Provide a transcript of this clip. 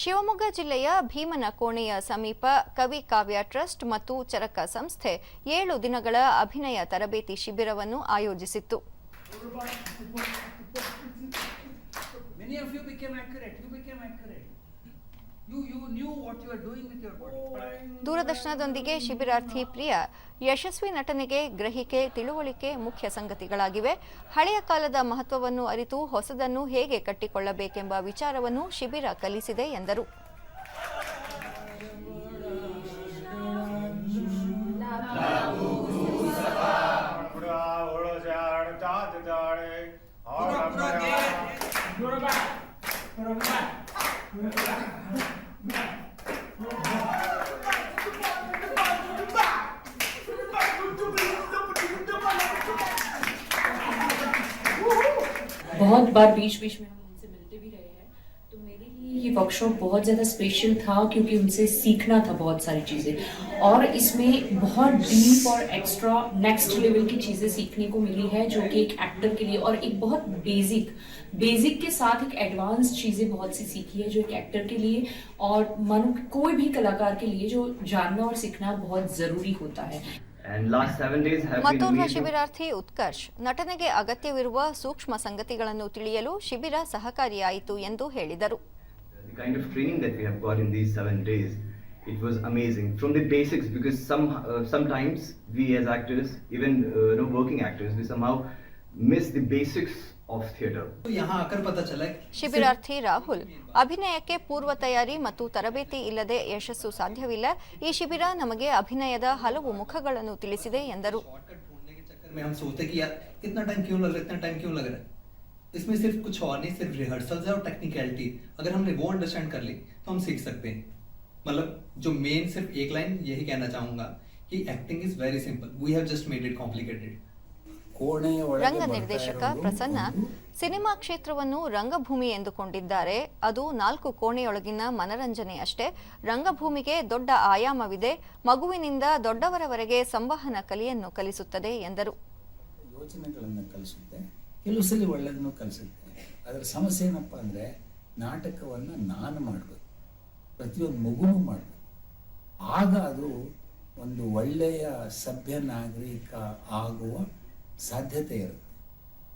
ಶಿವಮೊಗ್ಗ ಜಿಲ್ಲೆಯ ಭೀಮನಕೋಣೆಯ ಸಮೀಪ ಕವಿ ಕಾವ್ಯ ಟ್ರಸ್ಟ್ ಮತ್ತು ಚರಕ ಸಂಸ್ಥೆ 7 ದಿನಗಳ ಅಭಿನಯ ತರಬೇತಿ ಶಿಬಿರವನ್ನು ಆಯೋಜಿಸಿತ್ತು. ದೂರದರ್ಶನದೊಂದಿಗೆ ಶಿಬಿರಾರ್ಥಿ ಪ್ರಿಯ ಯಶಸ್ವಿ ನಟನೆಗೆ ಗ್ರಹಿಕೆ ತಿಳುವಳಿಕೆ ಮುಖ್ಯ ಸಂಗತಿಗಳಾಗಿವೆ. ಹಳೆಯ ಕಾಲದ ಮಹತ್ವವನ್ನು ಅರಿತು ಹೊಸದನ್ನು ಹೇಗೆ ಕಟ್ಟಿಕೊಳ್ಳಬೇಕೆಂಬ ವಿಚಾರವನ್ನು ಶಿಬಿರ ಕಲಿಸಿದೆ ಎಂದರು. बहुत बार बीच बीच में हम उनसे मिलते भी रहे हैं, तो मेरे लिए ये वर्कशॉप बहुत ज़्यादा स्पेशल था क्योंकि उनसे सीखना था बहुत सारी चीज़ें और इसमें बहुत डीप और एक्स्ट्रा नेक्स्ट लेवल की चीज़ें सीखने को मिली है जो कि एक एक्टर के लिए और एक बहुत बेसिक के साथ एक एडवांस चीज़ें बहुत सी सीखी है जो एक एक्टर के लिए और मानो कोई भी कलाकार के लिए जो जानना और सीखना बहुत ज़रूरी होता है. ಮತ್ತೋರ್ವ ಶಿಬಿರಾರ್ಥಿ ಉತ್ಕರ್ಷ್ ನಟನೆಗೆ ಅಗತ್ಯವಿರುವ ಸೂಕ್ಷ್ಮ ಸಂಗತಿಗಳನ್ನು ತಿಳಿಯಲು ಶಿಬಿರ ಸಹಕಾರಿಯಾಯಿತು ಎಂದು ಹೇಳಿದರು. The kind of training that we have got in these 7 days, it was amazing from the basics because sometimes we as actors, even working actors, we somehow miss the basics of theater. यहाँ आकर पता चला ಶಿಬಿರಾರ್ಥಿ ರಾಹುಲ್ ಅಭಿನಯಕ್ಕೆ ಪೂರ್ವ ತಯಾರಿ ಮತ್ತು ತರಬೇತಿ ಇಲ್ಲದೆ ಯಶಸ್ಸು ಸಾಧ್ಯವಿಲ್ಲ. ಈ ಶಿಬಿರ ನಮಗೆ ಅಭಿನಯದ ಹಲವು ಮುಖಗಳನ್ನು ತಿಳಿಸಿದೆ ಎಂದರು. हम सोचते कि यार इतना टाइम क्यों लग रहा है इसमें सिर्फ कुछ और नहीं, सिर्फ रिहर्सल्स है और टेक्निकलिटी. अगर हमने वो अंडरस्टैंड कर ली तो हम सीख सकते हैं. मतलब जो मेन सिर्फ एक लाइन यही कहना चाहूंगा कि acting is very simple, we have just made it complicated. ರಂಗ ನಿರ್ದೇಶಕ ಪ್ರಸನ್ನ ಸಿನಿಮಾ ಕ್ಷೇತ್ರವನ್ನು ರಂಗಭೂಮಿ ಎಂದುಕೊಂಡಿದ್ದಾರೆ. ಅದು 4 ಕೋಣೆಯೊಳಗಿನ ಮನರಂಜನೆ ಅಷ್ಟೇ. ರಂಗಭೂಮಿಗೆ ದೊಡ್ಡ ಆಯಾಮವಿದೆ. ಮಗುವಿನಿಂದ ದೊಡ್ಡವರವರೆಗೆ ಸಂವಹನ ಕಲೆಯನ್ನು ಕಲಿಸುತ್ತದೆ ಎಂದರು. ಯೋಚನೆಗಳನ್ನು ಕಲಿಸುತ್ತೆ, ಕೆಲವು ಸಲ ಒಳ್ಳೆದನ್ನು ಕಲಿಸುತ್ತೆ. ಅದರ ಸಮಸ್ಯೆ ಏನಪ್ಪ ಅಂದರೆ ನಾಟಕವನ್ನು ನಾನು ಮಾಡಬೇಕು, ಪ್ರತಿಯೊಂದು ಮಗುನೂ ಮಾಡಬೇಕು. ಆಗ ಅದು ಒಂದು ಒಳ್ಳೆಯ ಸಭ್ಯ ನಾಗರಿಕ ಆಗುವ ಸಾಧ್ಯತೆ ಇರುತ್ತೆ.